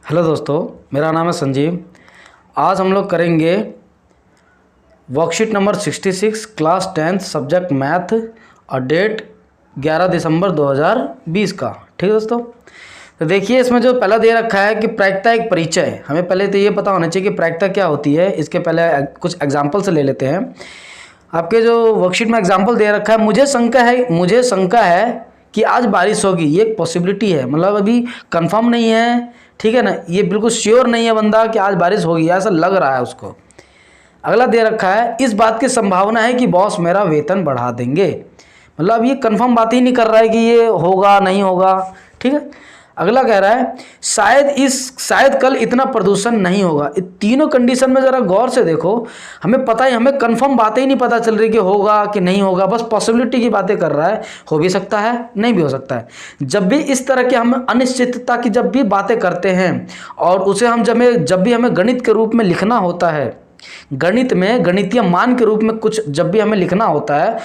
Hello दोस्तों, मेरा नाम है संजीव। आज हम लोग करेंगे worksheet number 66 class 10 subject math और डेट 11 दिसंबर 2020 का। ठीक है दोस्तों, तो देखिए इसमें जो पहला दे रखा है कि प्रायिकता एक परिचय। हमें पहले तो ये पता होना चाहिए कि प्रायिकता क्या होती है। इसके पहले कुछ एग्जाम्पल से ले लेते हैं। आपके जो वर्कशीट में एग्जाम्पल दे रखा है, मुझे शंका है कि आज बारिश होगी। ये एक पॉसिबिलिटी है, मतलब अभी कंफर्म नहीं है, ठीक है ना। ये बिल्कुल श्योर नहीं है बंदा कि आज बारिश होगी, ऐसा लग रहा है उसको। अगला दे रखा है इस बात की संभावना है कि बॉस मेरा वेतन बढ़ा देंगे। मतलब ये कंफर्म बात ही नहीं कर रहा है कि ये होगा नहीं होगा, ठीक है। अगला कह रहा है शायद कल इतना प्रदूषण नहीं होगा। इन तीनों कंडीशन में ज़रा गौर से देखो। हमें पता है, हमें कंफर्म बातें ही नहीं पता चल रही कि होगा कि नहीं होगा, बस पॉसिबिलिटी की बातें कर रहा है। हो भी सकता है, नहीं भी हो सकता है। जब भी इस तरह के हम अनिश्चितता की जब भी बातें करते हैं और उसे हम जब भी हमें गणित के रूप में लिखना होता है, गणित में गणितीय मान के रूप में कुछ जब भी हमें लिखना होता है,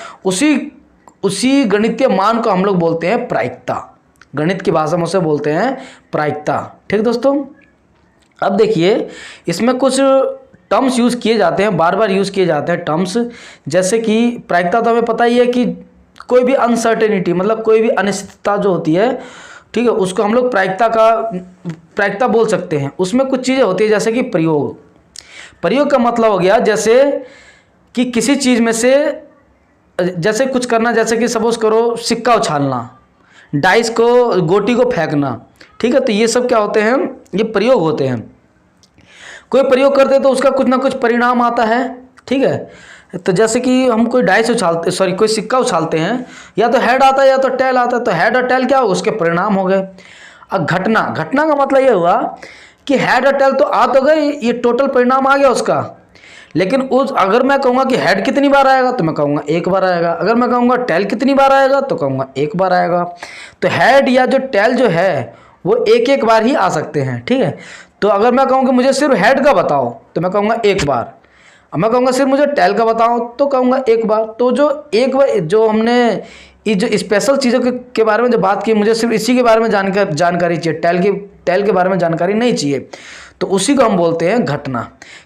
उसी गणितीय मान को हम लोग बोलते हैं प्रायिकता। गणित की भाषा में उसे बोलते हैं प्रायिकता। ठीक दोस्तों, अब देखिए इसमें कुछ टर्म्स यूज़ किए जाते हैं, बार बार यूज़ किए जाते हैं टर्म्स। जैसे कि प्रायिकता तो हमें पता ही है कि कोई भी अनसर्टेनिटी, मतलब कोई भी अनिश्चितता जो होती है, ठीक है, उसको हम लोग प्रायिकता बोल सकते हैं। उसमें कुछ चीज़ें होती है जैसे कि प्रयोग का मतलब हो गया जैसे कि किसी चीज़ में से जैसे कुछ करना, जैसे कि सपोज करो सिक्का उछालना, डाइस को, गोटी को फेंकना, ठीक है। तो ये सब क्या होते हैं, ये प्रयोग होते हैं। कोई प्रयोग करते हैं तो उसका कुछ ना कुछ परिणाम आता है, ठीक है। तो जैसे कि हम कोई कोई सिक्का उछालते हैं, या तो हेड आता है या तो टेल आता है। तो हेड और टेल क्या हो, उसके परिणाम हो गए। अब घटना का मतलब ये हुआ कि हेड और टेल तो आ तो गए, ये टोटल परिणाम आ गया उसका। लेकिन अगर मैं कहूँगा कि हेड कितनी बार आएगा तो मैं कहूँगा एक बार आएगा। अगर मैं कहूँगा टेल कितनी बार आएगा तो कहूँगा एक बार आएगा। तो हेड या जो टेल जो है वो एक एक बार ही आ सकते हैं, ठीक है। तो अगर मैं कहूँ कि मुझे सिर्फ हेड का बताओ तो मैं कहूँगा एक बार। अब मैं कहूँगा सिर्फ मुझे टेल का बताओ तो कहूँगा एक बार। तो जो हमने ये जो स्पेशल चीज़ों के बारे में जो बात की, मुझे सिर्फ इसी के बारे में जानकारी चाहिए, टेल के बारे में जानकारी नहीं चाहिए। तो उसी को हम बोलते हैं घटना।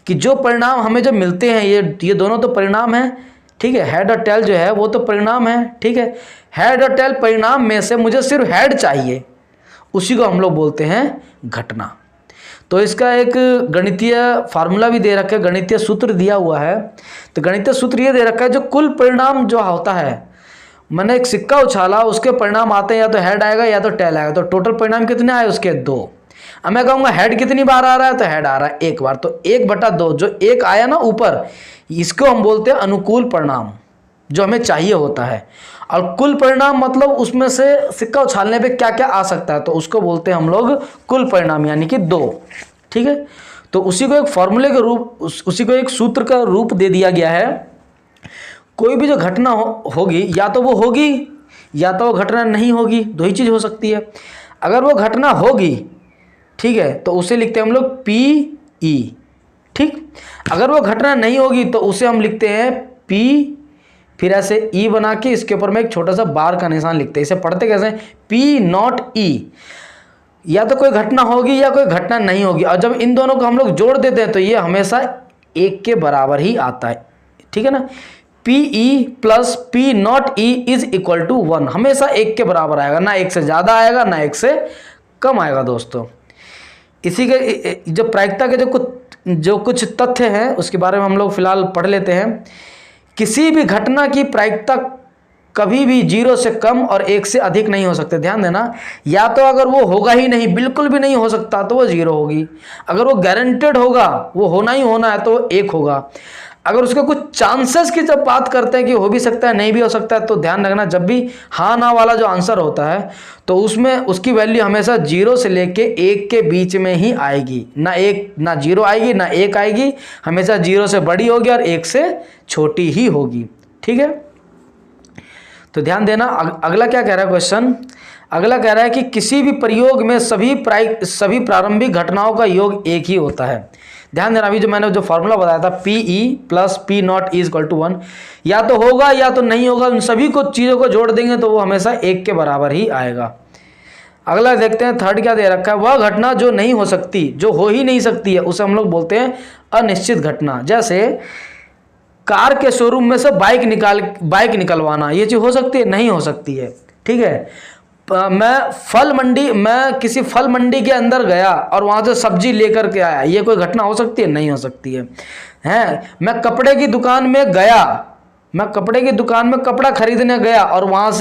कि जो परिणाम हमें जो मिलते हैं, ये दोनों तो परिणाम हैं, ठीक है। हेड और टेल जो है वो तो परिणाम है, ठीक है। हेड और टेल परिणाम में से मुझे सिर्फ हेड चाहिए, उसी को हम लोग बोलते हैं घटना। तो इसका एक गणितीय फार्मूला भी दे रखा है, गणितीय सूत्र दिया हुआ है। तो गणितीय सूत्र ये दे रखा है, जो कुल परिणाम जो होता है, मैंने एक सिक्का उछाला, उसके परिणाम आते हैं या तो हेड आएगा या तो टेल आएगा। तो टोटल परिणाम कितने आए उसके, 2। अब मैं कहूँगा हेड कितनी बार आ रहा है तो हेड आ रहा है एक बार, तो 1/2 जो एक आया ना ऊपर, इसको हम बोलते हैं अनुकूल परिणाम, जो हमें चाहिए होता है। और कुल परिणाम मतलब उसमें से सिक्का उछालने पे क्या क्या आ सकता है, तो उसको बोलते हैं हम लोग कुल परिणाम, यानी कि 2, ठीक है। तो उसी को एक फॉर्मूले के रूप, उसी को एक सूत्र का रूप दे दिया गया है। कोई भी जो घटना होगी, या तो वो होगी या तो वो घटना नहीं होगी, 2 ही चीज़ हो सकती है। अगर वो घटना होगी, ठीक है, तो उसे लिखते हैं हम लोग PE, ठीक। अगर वो घटना नहीं होगी तो उसे हम लिखते हैं P, फिर ऐसे E बना के इसके ऊपर में एक छोटा सा बार का निशान लिखते हैं। इसे पढ़ते कैसे हैं, P0E। या तो कोई घटना होगी या कोई घटना नहीं होगी, और जब इन दोनों को हम लोग जोड़ देते हैं तो ये हमेशा 1 के बराबर ही आता है, ठीक है ना। PE + P0E = 1, हमेशा 1 के बराबर आएगा, ना 1 से ज़्यादा आएगा ना 1 से कम आएगा दोस्तों। इसी के जो प्रायिकता के जो कुछ तथ्य हैं उसके बारे में हम लोग फिलहाल पढ़ लेते हैं। किसी भी घटना की प्रायिकता कभी भी 0 से कम और 1 से अधिक नहीं हो सकते। ध्यान देना, या तो अगर वो होगा ही नहीं, बिल्कुल भी नहीं हो सकता, तो वो 0 होगी। अगर वो गारंटेड होगा, वो होना ही होना है, तो 1 होगा। अगर उसके कुछ चांसेस की जब बात करते हैं कि हो भी सकता है नहीं भी हो सकता है, तो ध्यान रखना जब भी हाँ ना वाला जो आंसर होता है तो उसमें उसकी वैल्यू हमेशा 0 से लेके 1 के बीच में ही आएगी। ना 0 आएगी ना 1 आएगी, हमेशा 0 से बड़ी होगी और 1 से छोटी ही होगी, ठीक है। तो ध्यान देना, अगला क्या कह रहा है क्वेश्चन। अगला कह रहा है कि किसी भी प्रयोग में सभी प्रारंभिक घटनाओं का योग 1 ही होता है। ध्यान देना, अभी जो मैंने फार्मूला बताया था PE + P0 = 1, या तो होगा या तो नहीं होगा, उन सभी को चीज़ों को जोड़ देंगे तो वो हमेशा 1 के बराबर ही आएगा। अगला देखते हैं थर्ड क्या दे रखा है, वह घटना जो नहीं हो सकती, जो हो ही नहीं सकती है, उसे हम लोग बोलते हैं अनिश्चित घटना। जैसे कार के शोरूम में से बाइक निकलवाना, ये चीज़ हो सकती है? नहीं हो सकती है। ठीक है, मैं किसी फल मंडी के अंदर गया और वहाँ से सब्जी लेकर के आया, ये कोई घटना हो सकती है? नहीं हो सकती है। मैं कपड़े की दुकान में गया, मैं कपड़े की दुकान में कपड़ा खरीदने गया और वहाँ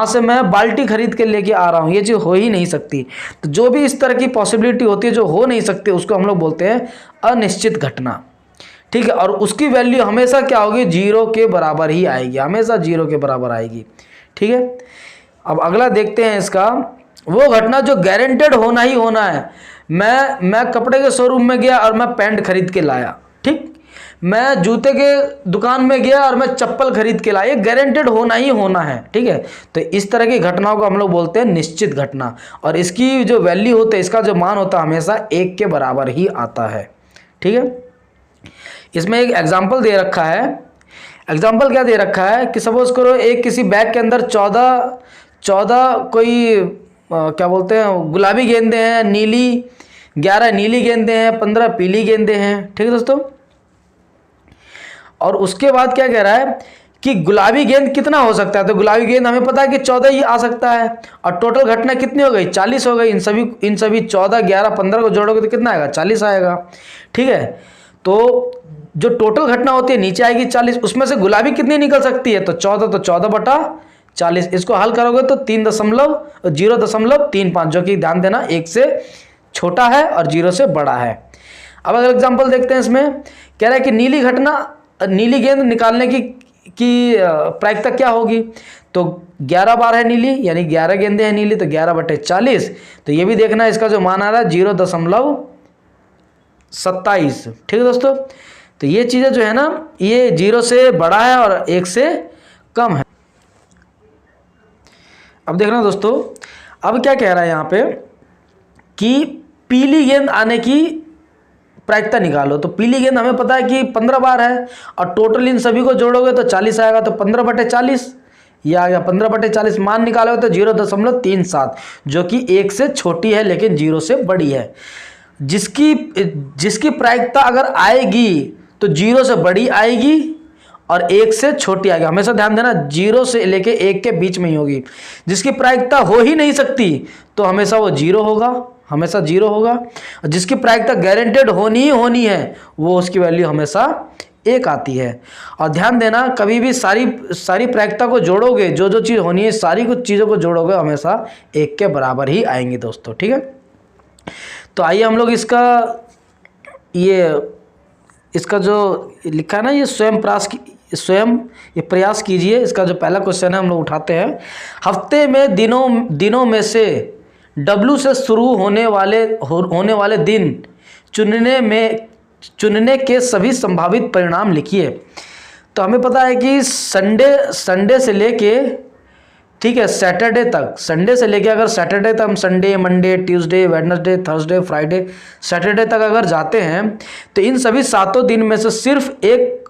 से मैं बाल्टी खरीद के लेके आ रहा हूँ, ये चीज़ हो ही नहीं सकती। तो जो भी इस तरह की पॉसिबिलिटी होती है जो हो नहीं सकती, उसको हम लोग बोलते हैं अनिश्चित घटना। ठीक है, और उसकी वैल्यू हमेशा क्या होगी? 0 के बराबर ही आएगी, हमेशा 0 के बराबर आएगी। ठीक है, अब अगला देखते हैं इसका, वो घटना जो गारंटेड होना ही होना है। मैं कपड़े के शोरूम में गया और मैं पैंट खरीद के लाया, ठीक, मैं जूते के दुकान में गया और मैं चप्पल खरीद के लाया, ये गारंटेड होना ही होना है। ठीक है, तो इस तरह की घटनाओं को हम लोग बोलते हैं निश्चित घटना, और इसकी जो वैल्यू होता है, इसका जो मान होता है, हमेशा 1 के बराबर ही आता है। ठीक है, इसमें एक एग्जाम्पल दे रखा है। एग्जाम्पल क्या दे रखा है कि सपोज करो एक किसी बैग के अंदर 14 कोई क्या बोलते हैं गुलाबी गेंदें हैं, 11 नीली गेंदें हैं, 15 पीली गेंदें हैं। ठीक है दोस्तों, और उसके बाद क्या कह रहा है कि गुलाबी गेंद कितना हो सकता है? तो गुलाबी गेंद हमें पता है कि 14 ही आ सकता है, और टोटल घटना कितनी हो गई? 40 हो गई। इन सभी 14, 11, 15 को जोड़ोगे तो कितना आएगा? 40 आएगा। ठीक है, तो जो टोटल घटना होती है नीचे आएगी 40, उसमें से गुलाबी कितनी निकल सकती है? तो 14, तो 14/40। इसको हल करोगे तो 0.35, जो कि ध्यान देना 1 से छोटा है और 0 से बड़ा है। अब अगर एग्जांपल देखते हैं, इसमें कह रहा है कि नीली गेंद निकालने की प्रायिकता क्या होगी? तो 11 बार है नीली, यानी 11 गेंदें हैं नीली, तो 11/40। तो ये भी देखना है, इसका जो मान आ रहा है 0.27। ठीक है दोस्तों, तो ये चीज़ें जो है ना, ये 0 से बड़ा है और 1 से कम है। अब देखना दोस्तों, अब क्या कह रहा है यहाँ पे कि पीली गेंद आने की प्रायिकता निकालो। तो पीली गेंद हमें पता है कि 15 बार है, और टोटल इन सभी को जोड़ोगे तो 40 आएगा, तो 15/40 ये आ गया। 15/40 मान निकालोगे तो 0.37, जो कि 1 से छोटी है लेकिन 0 से बड़ी है। जिसकी प्रायिकता अगर आएगी तो 0 से बड़ी आएगी और 1 से छोटी आएगी। हमेशा ध्यान देना, 0 से लेके 1 के बीच में ही होगी। जिसकी प्रायिकता हो ही नहीं सकती तो हमेशा वो 0 होगा, हमेशा 0 होगा। और जिसकी प्रायिकता गारंटेड होनी ही होनी है, वो उसकी वैल्यू हमेशा 1 आती है। और ध्यान देना, कभी भी सारी प्रायिकता को जोड़ोगे, जो चीज़ होनी है सारी कुछ चीज़ों को जोड़ोगे, हमेशा 1 के बराबर ही आएंगी दोस्तों। ठीक है, तो आइए हम लोग इसका जो लिखा है ना, ये स्वयं ये प्रयास कीजिए। इसका जो पहला क्वेश्चन है हम लोग उठाते हैं। हफ्ते में दिनों में से W से शुरू होने वाले दिन चुनने के सभी संभावित परिणाम लिखिए। तो हमें पता है कि संडे से लेके, ठीक है, सैटरडे तक, संडे से लेके अगर सैटरडे तक हम Sunday, Monday, Tuesday, Wednesday, Thursday, Friday, Saturday तक अगर जाते हैं, तो इन सभी 7 दिन में से सिर्फ एक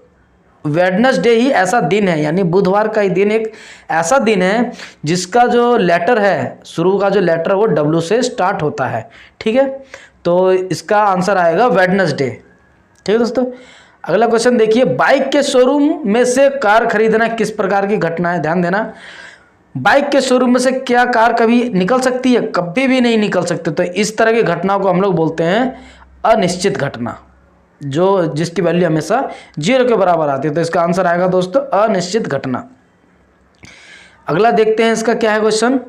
वेडनेसडे ही ऐसा दिन है, यानी बुधवार का ही दिन एक ऐसा दिन है जिसका जो लेटर है, शुरू का जो लेटर वो W से स्टार्ट होता है। ठीक है, तो इसका आंसर आएगा वेडनेसडे। ठीक है दोस्तों, अगला क्वेश्चन देखिए। बाइक के शोरूम में से कार खरीदना किस प्रकार की घटना है? ध्यान देना, बाइक के शोरूम में से क्या कार कभी निकल सकती है? कभी भी नहीं निकल सकती। तो इस तरह की घटनाओं को हम लोग बोलते हैं अनिश्चित घटना, जिसकी वैल्यू हमेशा 0 के बराबर आती है। तो इसका आंसर आएगा दोस्तों अनिश्चित घटना। अगला देखते हैं, इसका क्या है क्वेश्चन।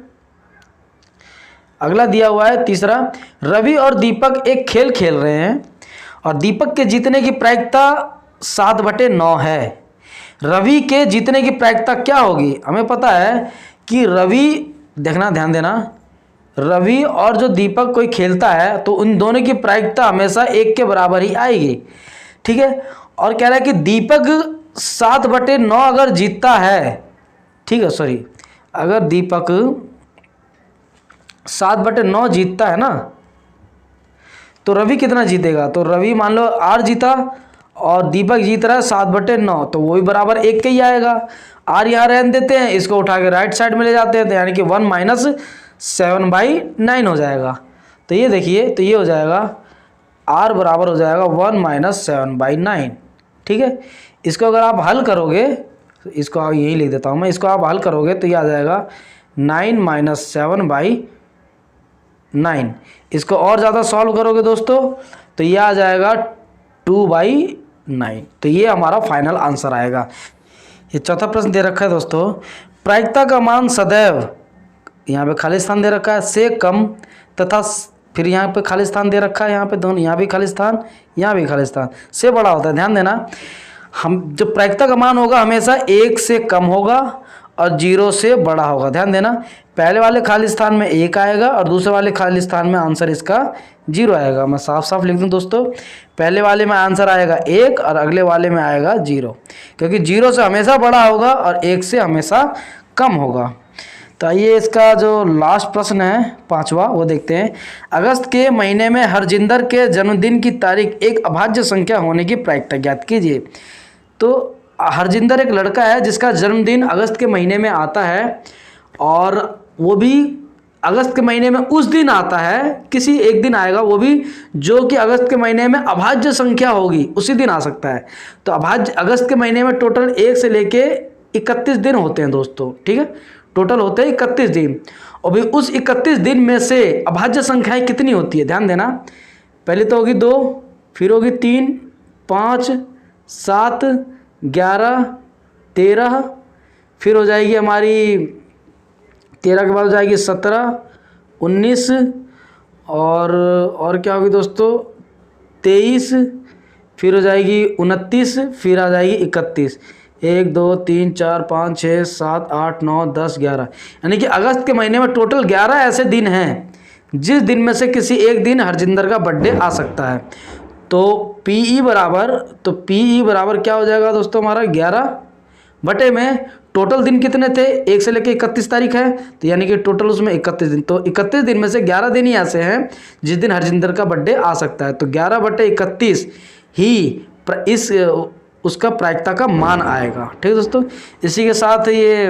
अगला दिया हुआ है तीसरा। रवि और दीपक एक खेल खेल रहे हैं और दीपक के जीतने की प्रायिकता 7/9 है। रवि के जीतने की प्रायिकता क्या होगी? हमें पता है कि ध्यान देना, रवि और जो दीपक कोई खेलता है तो उन दोनों की प्रायिकता हमेशा 1 के बराबर ही आएगी। ठीक है, और कह रहा है कि दीपक 7/9 अगर जीतता है, ठीक है, सॉरी, अगर दीपक 7/9 जीतता है ना, तो रवि कितना जीतेगा? तो रवि मान लो 8 जीता और दीपक जीत रहा है 7/9, तो वो भी बराबर 1 के ही आएगा। R यहाँ रहने देते हैं, इसको उठा के राइट साइड में ले जाते हैं, तो यानी कि 1 - 7/9 हो जाएगा। तो ये देखिए, तो ये हो जाएगा r बराबर हो जाएगा 1 - 7/9। ठीक है, इसको अगर आप हल करोगे, इसको आप यही लिख देता हूँ मैं, इसको आप हल करोगे तो ये आ जाएगा 9 - 7/9। इसको और ज़्यादा सॉल्व करोगे दोस्तों तो ये आ जाएगा 2/9। तो ये हमारा फाइनल आंसर आएगा। ये चौथा प्रश्न दे रखा है दोस्तों, प्रायिकता का मान सदैव, यहाँ पे खाली स्थान दे रखा है, से कम तथा फिर यहाँ पे खाली स्थान दे रखा है, यहाँ पे दोनों, यहाँ भी खाली स्थान, यहाँ भी खाली स्थान, से बड़ा होता है। ध्यान देना, हम जो प्रायिकता का मान होगा हमेशा 1 से कम होगा और 0 से बड़ा होगा। ध्यान देना, पहले वाले खाली स्थान में 1 आएगा और दूसरे वाले खाली स्थान में आंसर इसका 0 आएगा। मैं साफ साफ लिख दूं दोस्तों, पहले वाले में आंसर आएगा 1 और अगले वाले में आएगा 0, क्योंकि 0 से हमेशा बड़ा होगा और 1 से हमेशा कम होगा। तो आइए इसका जो लास्ट प्रश्न है 5वां वो देखते हैं। अगस्त के महीने में हरजिंदर के जन्मदिन की तारीख एक अभाज्य संख्या होने की प्रायिकता ज्ञात कीजिए। तो हरजिंदर एक लड़का है जिसका जन्मदिन अगस्त के महीने में आता है और वो भी अगस्त के महीने में उस दिन आता है, किसी एक दिन आएगा वो भी जो कि अगस्त के महीने में अभाज्य संख्या होगी, उसी दिन आ सकता है। तो अभाज्य अगस्त के महीने में टोटल 1 से लेके 31 दिन होते हैं दोस्तों। ठीक है, टोटल होते हैं 31 दिन। और भी उस 31 दिन में से अभाज्य संख्याएं कितनी होती है, ध्यान देना, पहले तो होगी 2, फिर होगी 3, 5, 7, 11, 13, फिर हो जाएगी हमारी 13 के बाद हो जाएगी 17, 19 और क्या होगी दोस्तों 23, फिर हो जाएगी 29, फिर आ जाएगी 31। 1 2 3 4 5 6 7 8 9 10 11, यानी कि अगस्त के महीने में टोटल 11 ऐसे दिन हैं जिस दिन में से किसी एक दिन हरजिंदर का बर्थडे आ सकता है। तो PE बराबर क्या हो जाएगा दोस्तों हमारा 11 बटे में टोटल दिन कितने थे, 1 से लेकर 31 तारीख है, तो यानी कि टोटल उसमें 31 दिन। तो 31 दिन में से 11 दिन ही ऐसे हैं जिस दिन हरजिंदर का बर्थडे आ सकता है। तो 11 बटे 31 ही इस उसका प्रायिकता का मान आएगा। ठीक है दोस्तों, इसी के साथ ये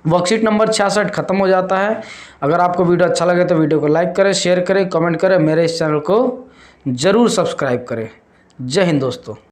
वर्कशीट नंबर 66 खत्म हो जाता है। अगर आपको वीडियो अच्छा लगे तो वीडियो को लाइक करें, शेयर करें, कमेंट करें, मेरे इस चैनल को ज़रूर सब्सक्राइब करें। जय हिंद दोस्तों।